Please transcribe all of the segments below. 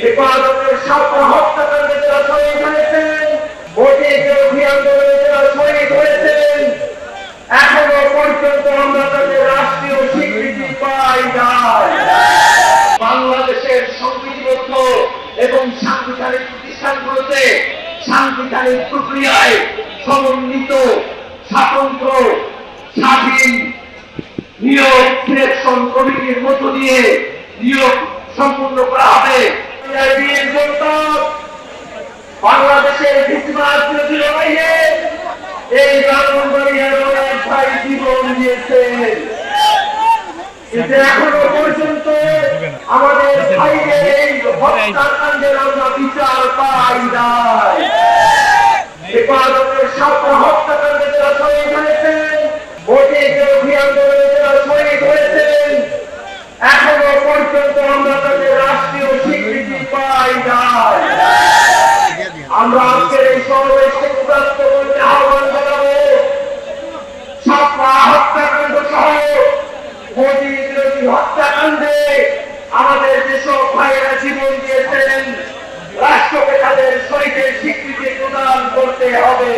হেফাজতের ছাত্র হত্যাকাণ্ডে যারা শহীদ হয়েছেন, ভোটে বিরোধী আন্দোলনে যারা শহীদ হয়েছেন, এখনো পর্যন্ত আমরা তাদের রাষ্ট্রীয় স্বীকৃতি পাই নাই। বাংলাদেশের সংবিধিবদ্ধ এবং সাংবিধানিক প্রতিষ্ঠানগুলোতে সাংবিধানিক প্রক্রিয়ায় সমন্বিত স্বতন্ত্র স্বাধীন নিয়োগ সিলেকশন কমিটির মধ্য দিয়ে নিয়োগ সম্পূর্ণ করা হবে। বাংলাদেশের ভিত্তিবাদ বিরোধী লড়াইয়ে এই ব্রাহ্মণবাড়িয়ার অনেক ভাই জীবন দিয়েছেন, কিন্তু এখনো পর্যন্ত আমাদের ভাইদের এই হত্যাকাণ্ডের আমরা বিচার পাই নাই। হেফাজতের ছাত্র হত্যাকাণ্ডে যারা শহীদ হয়েছেন, ভোটে বিরোধী আন্দোলনে যারা শহীদ হয়েছেন, এখনো পর্যন্ত আমরা তাদের রাষ্ট্রীয় স্বীকৃতি পাই নাই। আমরা আজকের এই সমাবেশকে উদাত্ত করতে আহ্বান জানাবো, ছাত্র হত্যাকাণ্ড সহ মোদী বিরোধী হত্যাকাণ্ডে আমাদের যেসব ভাইয়েরা জীবন দিয়েছেন, রাষ্ট্রকে তাদের শহীদের স্বীকৃতি প্রদান করতে হবে।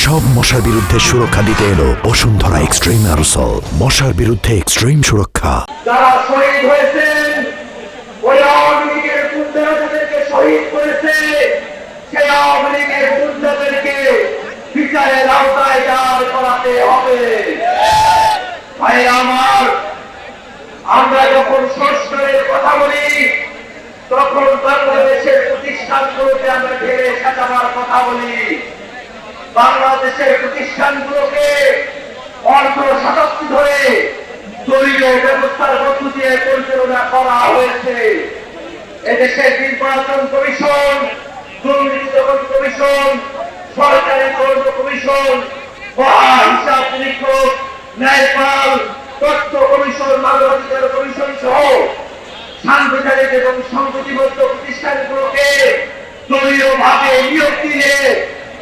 সব মশার বিরুদ্ধে সুরক্ষা দিতে এলো বসুন্ধরা এক্সট্রিম অ্যারোসল, মশার বিরুদ্ধে এক্সট্রিম সুরক্ষা। যারা শহীদ হয়েছেন, ওই আওয়ামী লীগের গুন্ডারা যাদেরকে শহীদ করেছে, সেই আওয়ামী লীগের গুন্ডাদেরকে বিচারের আওতায় দাঁড় করাতে হবে। ভাইরা আমার, আমরা যখন সংস্কারের কথা বলি, তখন বাংলাদেশের প্রতিষ্ঠানগুলোকে আমরা ঢেলে সাজাবার কথা বলি। বাংলাদেশের প্রতিষ্ঠানগুলোকে অর্ধ শতাব্দী ধরে দলীয় ব্যবস্থার মধ্য দিয়ে পরিচালনা করা হয়েছে। এদেশের নির্বাচন কমিশন, দুর্নীতি দমন কমিশন, সরকারি কর্ম কমিশন, মহা হিসাব নিরীক্ষক, ন্যায়পাল, তথ্য কমিশন, মানবাধিকার কমিশন সহ সাংবিধানিক এবং সংবিধিবদ্ধ প্রতিষ্ঠানগুলোকে দলীয় ভাবে নিয়োগ দিয়ে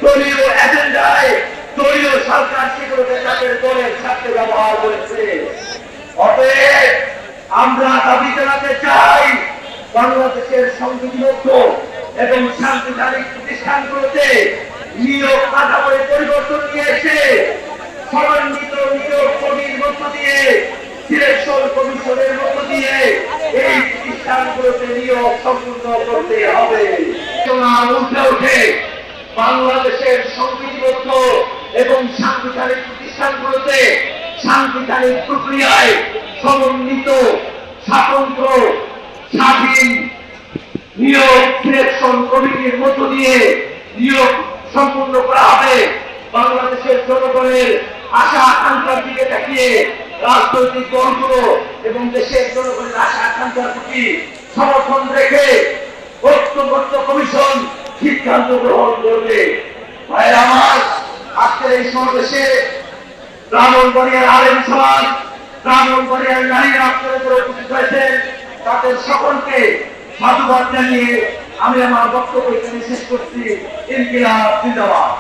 দলীয় এজেন্ডায় দলীয় সরকার সেগুলোকে তাদের দলের স্বার্থে ব্যবহার করেছে। অতএব আমরা দাবি জানাতে চাই, বাংলাদেশের সংবিধিবদ্ধ এবং সাংবিধানিক প্রতিষ্ঠানগুলোতে নিয়োগ কাঠামোয় পরিবর্তন নিয়ে এসে সমন্বিত নিয়োগ কমিটির মধ্য দিয়ে সিলেকশন কমিশনের মধ্য দিয়ে এই প্রতিষ্ঠানগুলোতে নিয়োগ সম্পূর্ণ করতে হবে। উঠে ওঠে বাংলাদেশের সংবিধিবদ্ধ এবং সাংবিধানিক প্রতিষ্ঠানগুলোতে সাংবিধানিক প্রক্রিয়ায় সমন্বিত স্বতন্ত্র স্বাধীন নিয়োগ সিলেকশন কমিটির মধ্য দিয়ে নিয়োগ সম্পূর্ণ করা হবে। বাংলাদেশের জনগণের আশা আকাঙ্ক্ষার দিকে তাকিয়ে রাজনৈতিক দলগুলো এবং দেশের জনগণের আশা আকাঙ্ক্ষার প্রতি সমর্থন রেখে ঐক্যবদ্ধ কমিশন সিদ্ধান্ত গ্রহণ করবে। ভাইরা আমার, আজকের এই সমাবেশে ব্রাহ্মণবাড়িয়ার আলেম সমাজ, ব্রাহ্মণবাড়িয়ার নারীরা আপনাদের উপস্থিত হয়েছেন, তাদের সকলকে সাধুবাদ জানিয়ে আমি আমার বক্তব্য এখানে শেষ করছি। ইনকিলাব জিন্দাবাদ।